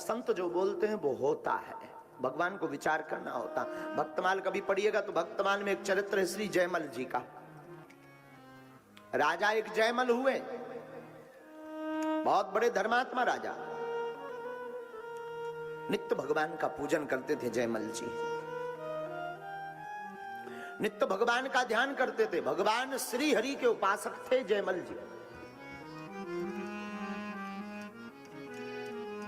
संत जो बोलते हैं वो होता है, भगवान को विचार करना होता। भक्तमाल कभी पढ़िएगा तो भक्तमाल में एक चरित्र है श्री जयमल जी का। राजा एक जयमल हुए, बहुत बड़े धर्मात्मा राजा, नित्य भगवान का पूजन करते थे जयमल जी, नित्य भगवान का ध्यान करते थे, भगवान श्री हरि के उपासक थे जयमल जी।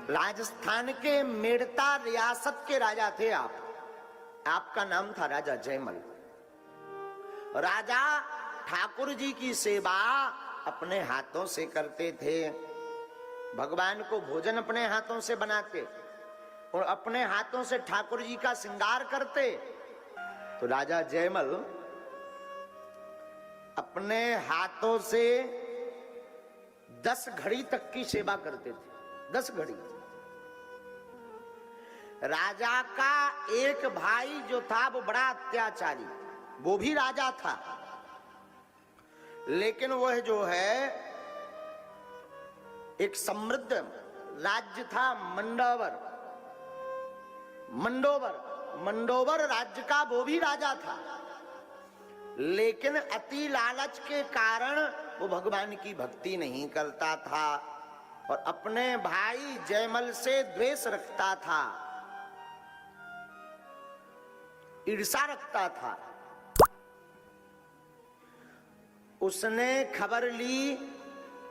राजस्थान के मेड़ता रियासत के राजा थे आप, आपका नाम था राजा जयमल। राजा ठाकुर जी की सेवा अपने हाथों से करते थे, भगवान को भोजन अपने हाथों से बनाते और अपने हाथों से ठाकुर जी का श्रृंगार करते। तो राजा जयमल अपने हाथों से 10 घड़ी तक की सेवा करते थे, 10 घड़ी। राजा का एक भाई जो था वो बड़ा अत्याचारी, वो भी राजा था, लेकिन वह जो है एक समृद्ध राज्य था मंडोवर, मंडोवर राज्य का वो भी राजा था, लेकिन अति लालच के कारण वो भगवान की भक्ति नहीं करता था और अपने भाई जयमल से द्वेष रखता था, ईर्ष्या रखता था। उसने खबर ली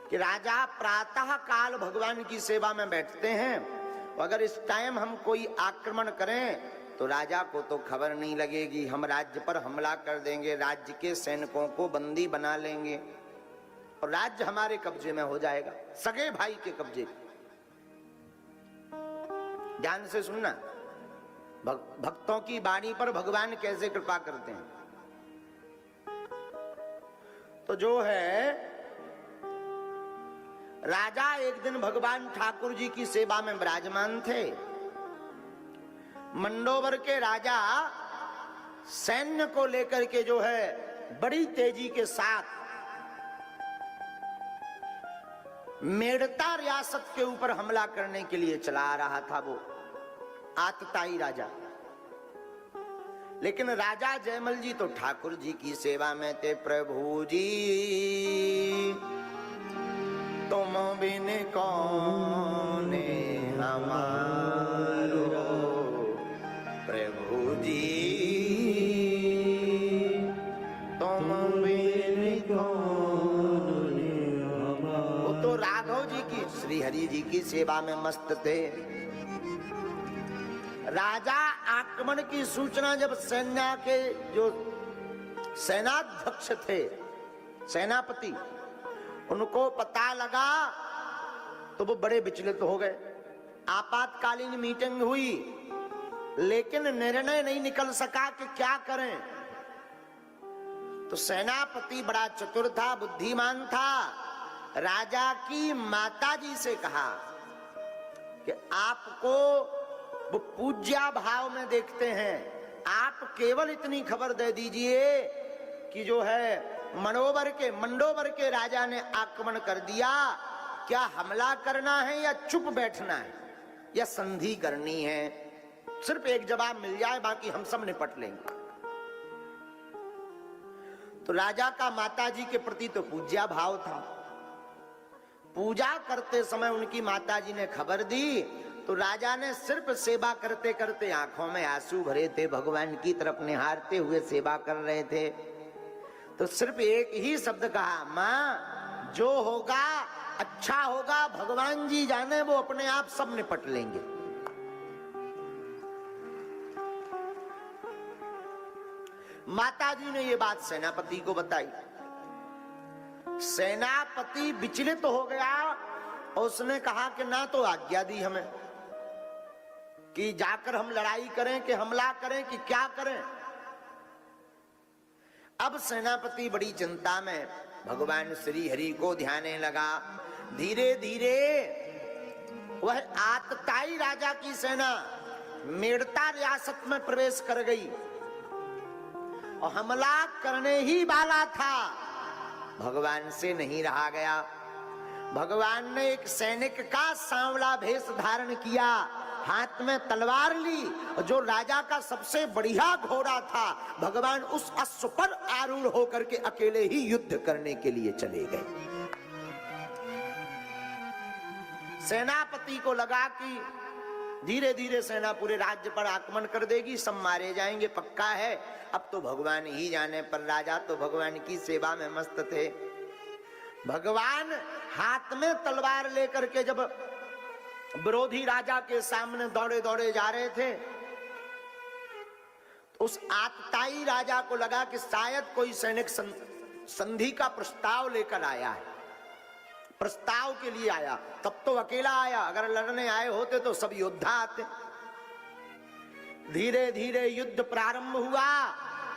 कि राजा प्रातः काल भगवान की सेवा में बैठते हैं, अगर इस टाइम हम कोई आक्रमण करें तो राजा को तो खबर नहीं लगेगी, हम राज्य पर हमला कर देंगे, राज्य के सैनिकों को बंदी बना लेंगे और राज्य हमारे कब्जे में हो जाएगा, सगे भाई के कब्जे। ध्यान से सुनना, भक्तों की वाणी पर भगवान कैसे कृपा करते हैं। तो जो है राजा एक दिन भगवान ठाकुर जी की सेवा में विराजमान थे। मंडोवर के राजा सैन्य को लेकर के जो है बड़ी तेजी के साथ मेड़ता रियासत के ऊपर हमला करने के लिए चला रहा था, वो आतताई राजा। लेकिन राजा जयमल जी तो ठाकुर जी की सेवा में थे। प्रभु जी तुम बिन कौन हमारो, प्रभु जी तुम बिन कौन हमारो। वो तो राघव जी की, श्री हरि जी की सेवा में मस्त थे। राजा आक्रमण की सूचना जब सेना के जो सेनाध्यक्ष थे, सेनापति, उनको पता लगा तो वो बड़े विचलित हो गए। आपातकालीन मीटिंग हुई लेकिन निर्णय नहीं निकल सका कि क्या करें। तो सेनापति बड़ा चतुर था, बुद्धिमान था, राजा की माताजी से कहा कि आपको वो पूज्या भाव में देखते हैं, आप केवल इतनी खबर दे दीजिए कि जो है मंडोवर के राजा ने आक्रमण कर दिया, क्या हमला करना है या चुप बैठना है या संधि करनी है। सिर्फ एक जवाब मिल जाए, बाकी हम सब निपट लेंगे। तो राजा का माताजी के प्रति तो पूज्या भाव था। पूजा करते समय उनकी माताजी ने खबर दी तो राजा ने सिर्फ सेवा करते करते आंखों में आंसू भरे थे, भगवान की तरफ निहारते हुए सेवा कर रहे थे। तो सिर्फ एक ही शब्द कहा, मां जो होगा अच्छा होगा, भगवान जी जाने, वो अपने आप सब निपट लेंगे। माताजी ने ये बात सेनापति को बताई। सेनापति विचलित हो गया और उसने कहा कि ना तो आज्ञा दी हमें कि जाकर हम लड़ाई करें कि हमला करें कि क्या करें। अब सेनापति बड़ी चिंता में भगवान श्री हरि को ध्याने लगा। धीरे धीरे वह आतताई राजा की सेना मेड़ता रियासत में प्रवेश कर गई और हमला करने ही वाला था। भगवान से नहीं रहा गया। भगवान ने एक सैनिक का सांवला भेष धारण किया हाथ में तलवार ली, और जो राजा का सबसे बढ़िया घोड़ा था, भगवान उस अश्व पर आरूढ़ होकर के अकेले ही युद्ध करने के लिए चले गए। सेनापति को लगा कि धीरे धीरे सेना पूरे राज्य पर आक्रमण कर देगी, सब मारे जाएंगे, पक्का है। अब तो भगवान ही जाने, पर राजा तो भगवान की सेवा में मस्त थे। भगवान हाथ में तलवार लेकर के जब विरोधी राजा के सामने दौड़े दौड़े जा रहे थे, तो उस आतताई राजा को लगा कि शायद कोई सैनिक संधि का प्रस्ताव लेकर आया है, प्रस्ताव के लिए आया। तब तो अकेला आया, अगर लड़ने आए होते तो सब योद्धा आते। धीरे धीरे युद्ध प्रारंभ हुआ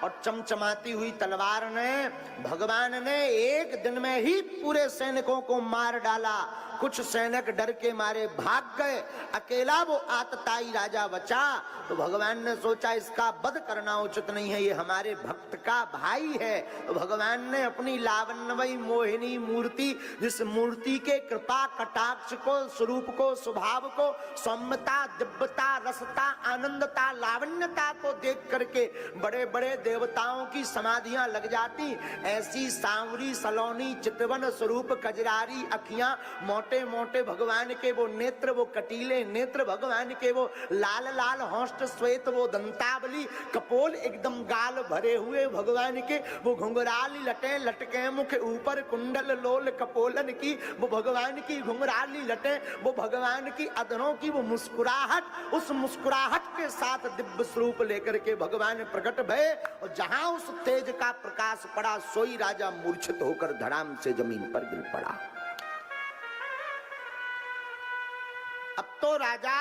और चमचमाती हुई तलवार ने भगवान ने एक दिन में ही पूरे सैनिकों को मार डाला। कुछ सैनिक डर के मारे भाग गए, अकेला वो आतताई राजा बचा। तो भगवान ने सोचा इसका वध करना उचित नहीं है, ये हमारे भक्त का भाई है। तो भगवान ने अपनी लावण्यमयी मोहिनी मूर्ति, जिस मूर्ति के कृपा कटाक्ष को, स्वरूप को, स्वभाव को, सौम्यता, दिव्यता, रसता, आनंदता, लावण्यता को देख करके बड़े बड़े देवताओं की समाधियां लग जाती। ऐसी सांवरी सलोनी चितवन स्वरूप कजरारी अखियां, मोटे मोटे भगवान के वो नेत्र, वो कटीले नेत्र भगवान के, वो लाल लाल होष्ट श्वेत, वो दंतावली कपोल, एकदम गाल भरे हुए भगवान के, वो घुंघराली लटे लटके मुख ऊपर कुंडल लोल कपोलन की, वो भगवान की घुंघराली लटे, वो भगवान की अधरों की वो मुस्कुराहट, उस मुस्कुराहट के साथ दिव्य स्वरूप लेकर के भगवान प्रकट भये। और जहां उस तेज का प्रकाश पड़ा, सोई राजा मूर्छित होकर धड़ाम से जमीन पर गिर पड़ा। अब तो राजा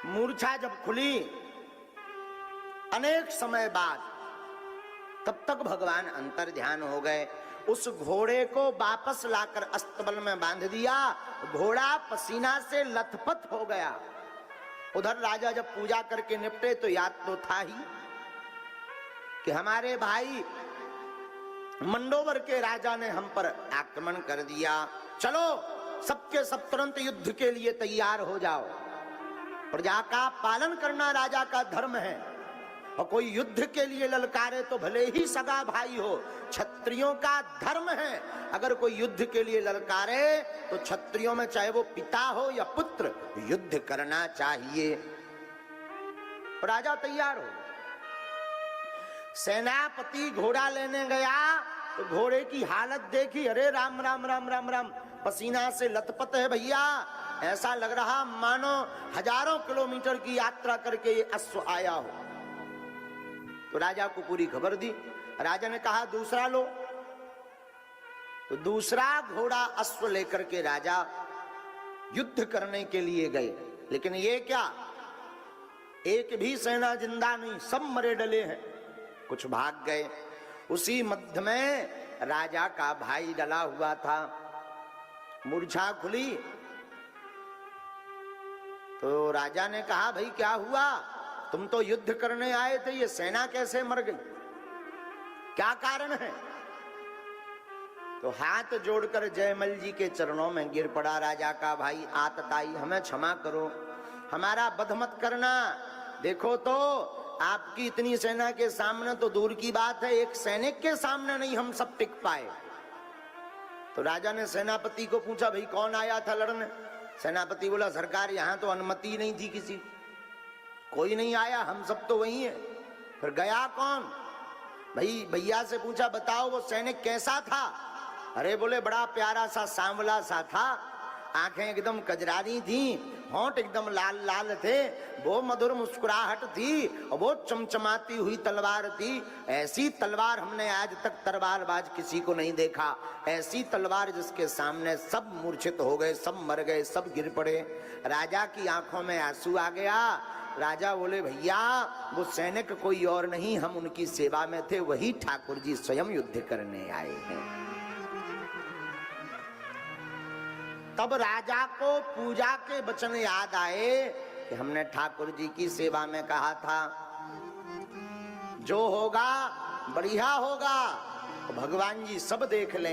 मूर्छा जब खुली अनेक समय बाद, तब तक भगवान अंतर ध्यान हो गए। उस घोड़े को वापस लाकर अस्तबल में बांध दिया। घोड़ा पसीना से लथपथ हो गया। उधर राजा जब पूजा करके निपटे तो याद तो था ही कि हमारे भाई मंडोदर के राजा ने हम पर आक्रमण कर दिया। चलो सबके सब तुरंत युद्ध के लिए तैयार हो जाओ। प्रजा का पालन करना राजा का धर्म है, और कोई युद्ध के लिए ललकारे तो भले ही सगा भाई हो, क्षत्रियों का धर्म है। अगर कोई युद्ध के लिए ललकारे तो क्षत्रियों में चाहे वो पिता हो या पुत्र, युद्ध करना चाहिए। राजा तैयार हो। सेनापति घोड़ा लेने गया तो घोड़े की हालत देखी, अरे राम राम राम राम राम, पसीना से लथपथ है भैया। ऐसा लग रहा मानो हजारों किलोमीटर की यात्रा करके ये अश्व आया हो। तो राजा को पूरी खबर दी। राजा ने कहा दूसरा लो। तो दूसरा घोड़ा अश्व लेकर के राजा युद्ध करने के लिए गए। लेकिन ये क्या, एक भी सेना जिंदा नहीं, सब मरे डले हैं। कुछ भाग गए। उसी मध्य में राजा का भाई डला हुआ था। मूर्छा खुली तो राजा ने कहा भाई क्या हुआ, तुम तो युद्ध करने आए थे, ये सेना कैसे मर गई, क्या कारण है? तो हाथ जोड़कर जयमल जी के चरणों में गिर पड़ा राजा का भाई। आतताई हमें क्षमा करो, हमारा वध मत करना। देखो तो आपकी इतनी सेना के सामने तो दूर की बात है, एक सैनिक के सामने नहीं हम सब टिक पाए। तो राजा ने सेनापति को पूछा भाई कौन आया था लड़ने? सेनापति बोला सरकार यहाँ तो अनुमति नहीं थी किसी, कोई नहीं आया, हम सब तो वही है। फिर गया कौन? भाई भैया से पूछा बताओ वो सैनिक कैसा था? अरे बोले बड़ा प्यारा सा सांवला सा था, आंखें एकदम कजरारी थी, होंठ एकदम लाल लाल थे, वो मधुर मुस्कुराहट थी, और वो चमचमाती हुई तलवार थी। ऐसी तलवार हमने आज तक तलवारबाज किसी को नहीं देखा। ऐसी तलवार जिसके सामने सब मूर्छित हो गए, सब मर गए, सब गिर पड़े। राजा की आंखों में आंसू आ गया। राजा बोले भैया वो सैनिक कोई और नहीं, हम उनकी सेवा में थे, वही ठाकुर जी स्वयं युद्ध करने आए हैं। तब राजा को पूजा के वचन याद आए कि हमने ठाकुर जी की सेवा में कहा था जो होगा बढ़िया होगा, भगवान जी सब देख लेंगे।